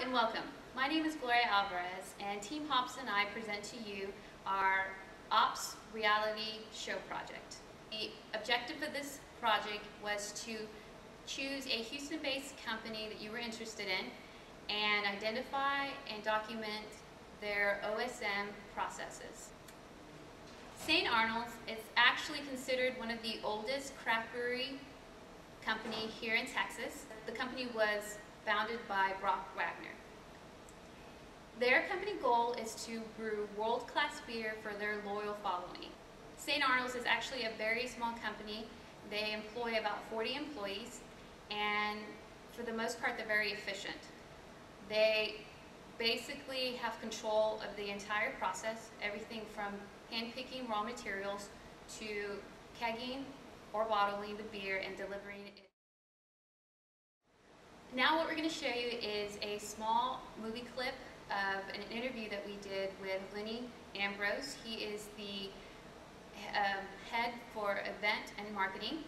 and welcome. My name is Gloria Alvarez, and Team Hops and I present to you our Ops reality show project. The objective of this project was to choose a Houston-based company that you were interested in and identify and document their OSM processes. St. Arnold's is actually considered one of the oldest craft brewery company here in Texas. The company was founded by Brock Wagner. Their company goal is to brew world-class beer for their loyal following. St. Arnold's is actually a very small company. They employ about 40 employees, and for the most part, they're very efficient. They basically have control of the entire process, everything from hand-picking raw materials to kegging or bottling the beer and delivering it. Now what we're going to show you is a small movie clip of an interview that we did with Lenny Ambrose. He is the head for event and marketing.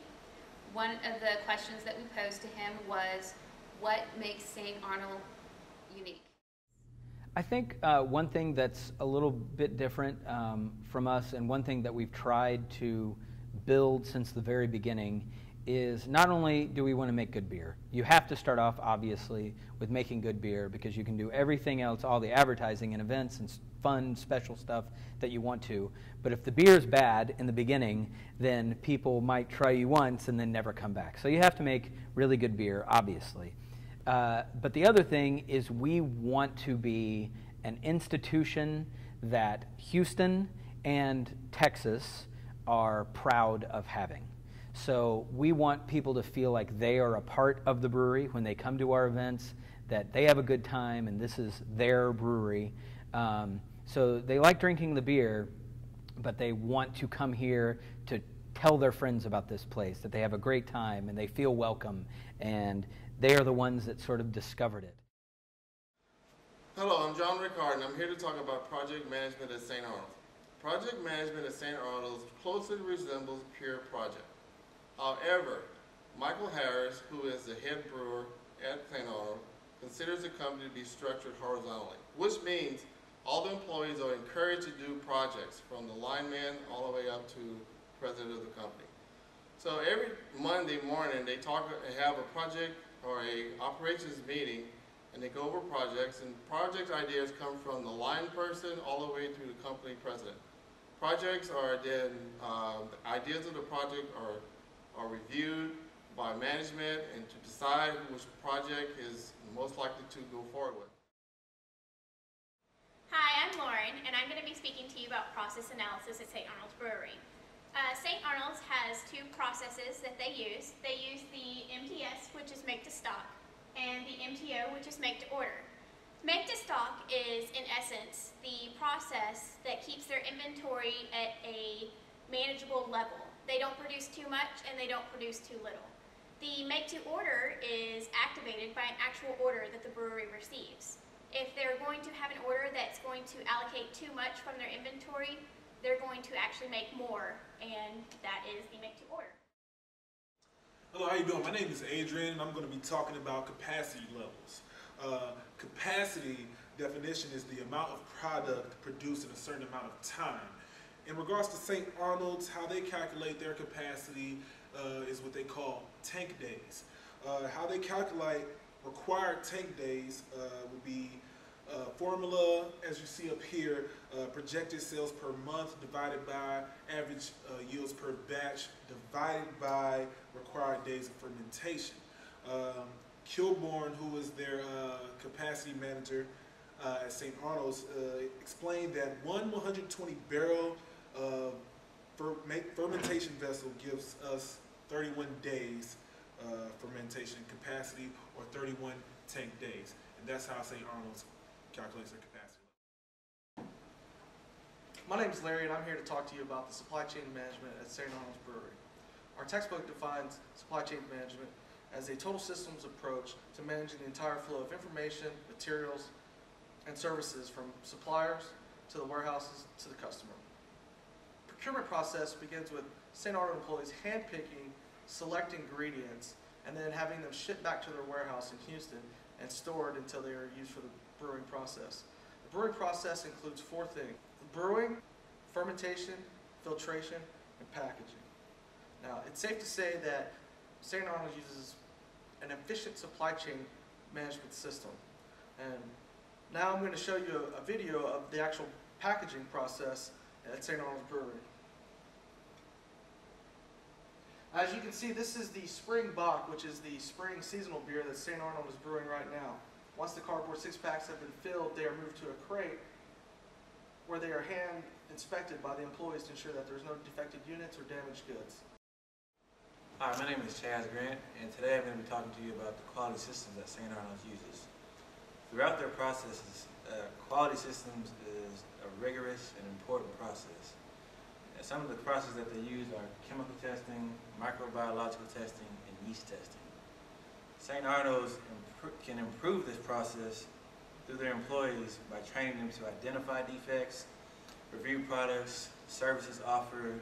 One of the questions that we posed to him was, what makes St. Arnold unique? I think one thing that's a little bit different from us, and one thing that we've tried to build since the very beginning, is not only do we want to make good beer. You have to start off, obviously, with making good beer, because you can do everything else, all the advertising and events and fun, special stuff that you want to. But if the beer is bad in the beginning, then people might try you once and then never come back. So you have to make really good beer, obviously. But the other thing is we want to be an institution that Houston and Texas are proud of having. So we want people to feel like they are a part of the brewery when they come to our events, that they have a good time and this is their brewery. So they like drinking the beer, but they want to come here to tell their friends about this place, that they have a great time and they feel welcome, and they are the ones that sort of discovered it. Hello, I'm John Ricard, and I'm here to talk about project management at St. Arnold's. Project management at St. Arnold's closely resembles pure project. However, Michael Harris, who is the head brewer at St. Arnold, considers the company to be structured horizontally, which means all the employees are encouraged to do projects, from the lineman all the way up to president of the company. So every Monday morning they have a project or a operations meeting, and they go over projects, and project ideas come from the line person all the way to the company president. Projects are then, the ideas of the project are reviewed by management and to decide which project is most likely to go forward with. Hi, I'm Lauren, and I'm going to be speaking to you about process analysis at St. Arnold's Brewery. St. Arnold's has two processes that they use. They use the MTS, which is make to stock, and the MTO, which is make to order. Make to stock is, in essence, the process that keeps their inventory at a manageable level. They don't produce too much and they don't produce too little. The make to order is activated by an actual order that the brewery receives. If they're going to have an order that's going to allocate too much from their inventory, they're going to actually make more, and that is the make to order. Hello, how you doing? My name is Adrian, and I'm going to be talking about capacity levels. Capacity definition is the amount of product produced in a certain amount of time. In regards to St. Arnold's, how they calculate their capacity is what they call tank days. How they calculate required tank days would be formula, as you see up here, projected sales per month divided by average yields per batch divided by required days of fermentation. Kilborn, who is their capacity manager at St. Arnold's, explained that one 120-barrel fermentation vessel gives us 31 days fermentation capacity, or 31 tank days. And that's how St. Arnold's calculates their capacity. My name is Larry, and I'm here to talk to you about the supply chain management at St. Arnold's Brewery. Our textbook defines supply chain management as a total systems approach to managing the entire flow of information, materials, and services from suppliers to the warehouses to the customer. Procurement process begins with St. Arnold employees hand-picking select ingredients and then having them shipped back to their warehouse in Houston and stored until they are used for the brewing process. The brewing process includes 4 things: brewing, fermentation, filtration, and packaging. Now, it's safe to say that St. Arnold uses an efficient supply chain management system. And now I'm going to show you a video of the actual packaging process at St. Arnold's Brewery. As you can see, this is the Spring Bock, which is the spring seasonal beer that St. Arnold is brewing right now. Once the cardboard 6-packs have been filled, they are moved to a crate where they are hand inspected by the employees to ensure that there's no defective units or damaged goods. Hi, my name is Chaz Grant, and today I'm going to be talking to you about the quality systems that St. Arnold's uses. Throughout their processes, quality systems is a rigorous and important process. And some of the processes that they use are chemical testing, microbiological testing, and yeast testing. St. Arnold's can improve this process through their employees by training them to identify defects, review products, services offered,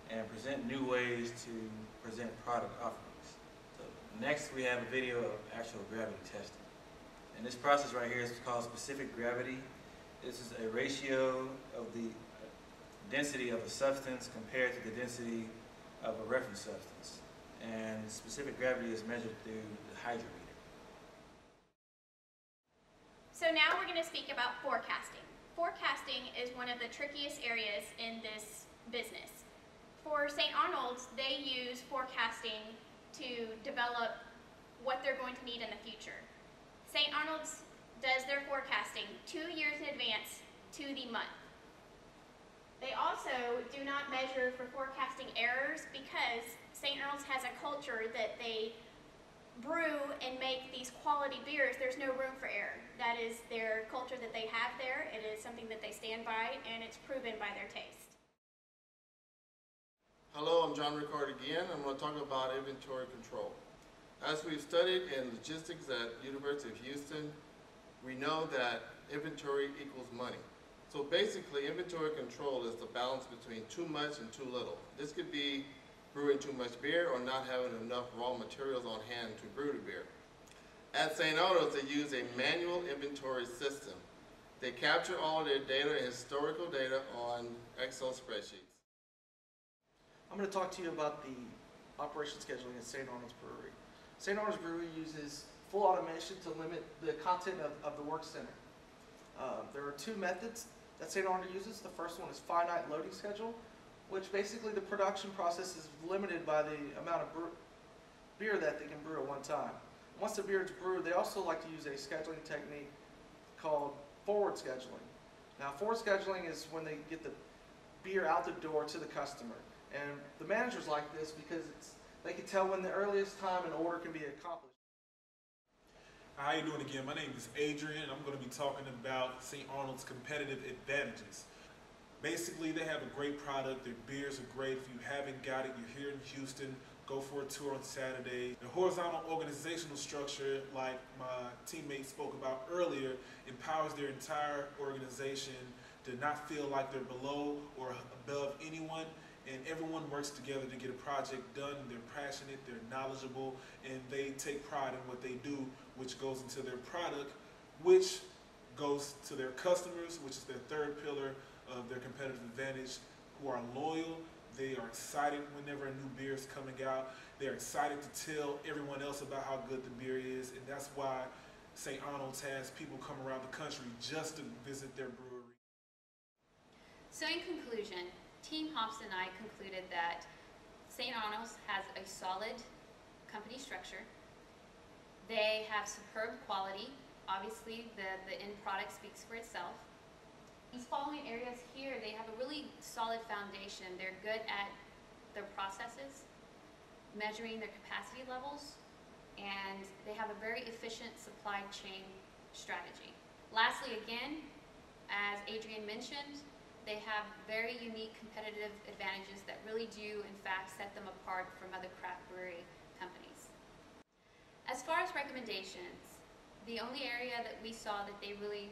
and present new ways to present product offerings. So next we have a video of actual gravity testing. And this process right here is called specific gravity. This is a ratio of the density of a substance compared to the density of a reference substance. And specific gravity is measured through the hydrometer. So now we're going to speak about forecasting. Forecasting is one of the trickiest areas in this business. For St. Arnold's, they use forecasting to develop what they're going to need in the future. St. Arnold's does their forecasting 2 years in advance to the month. They also do not measure for forecasting errors because St. Arnold's has a culture that they brew and make these quality beers. There's no room for error. That is their culture that they have there. It is something that they stand by, and it's proven by their taste. Hello, I'm John Ricard again. I'm going to talk about inventory control. As we've studied in logistics at University of Houston, we know that inventory equals money. So basically, inventory control is the balance between too much and too little. This could be brewing too much beer or not having enough raw materials on hand to brew the beer. At St. Arnold's, they use a manual inventory system. They capture all their data and historical data on Excel spreadsheets. I'm going to talk to you about the operation scheduling at St. Arnold's Brewery. St. Arnold's Brewery uses full automation to limit the content of the work center. There are 2 methods that St. Arnold uses. The first one is finite loading schedule, which basically the production process is limited by the amount of beer that they can brew at one time. Once the beer is brewed, they also like to use a scheduling technique called forward scheduling. Now, forward scheduling is when they get the beer out the door to the customer. And the managers like this because they can tell when the earliest time an order can be accomplished. How you doing again? My name is Adrian, and I'm going to be talking about St. Arnold's competitive advantages. Basically, they have a great product. Their beers are great. If you haven't got it, you're here in Houston, go for a tour on Saturday. The horizontal organizational structure, like my teammate spoke about earlier, empowers their entire organization to not feel like they're below or above anyone. And everyone works together to get a project done. They're passionate, they're knowledgeable, and they take pride in what they do, which goes into their product, which goes to their customers, which is their third pillar of their competitive advantage, who are loyal. They are excited whenever a new beer is coming out. They're excited to tell everyone else about how good the beer is, and that's why St. Arnold's has people come around the country just to visit their brewery. So in conclusion, Team Hops and I concluded that St. Arnold's has a solid company structure. They have superb quality. Obviously, the end product speaks for itself. These following areas here, they have a really solid foundation. They're good at their processes, measuring their capacity levels, and they have a very efficient supply chain strategy. Lastly, again, as Adrian mentioned, they have very unique competitive advantages that really do, in fact, set them apart from other craft brewery companies. As far as recommendations, the only area that we saw that they really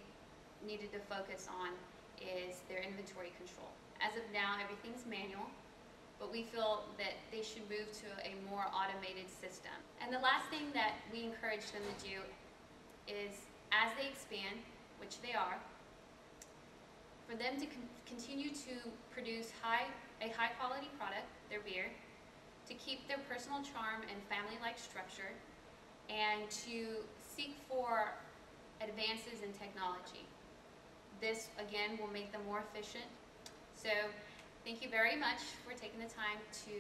needed to focus on is their inventory control. As of now, everything's manual, but we feel that they should move to a more automated system. And the last thing that we encourage them to do is as they expand, which they are, for them to continue to produce a high quality product, their beer, to keep their personal charm and family-like structure, and to seek for advances in technology. This, again, will make them more efficient. So thank you very much for taking the time to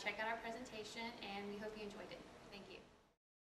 check out our presentation, and we hope you enjoyed it.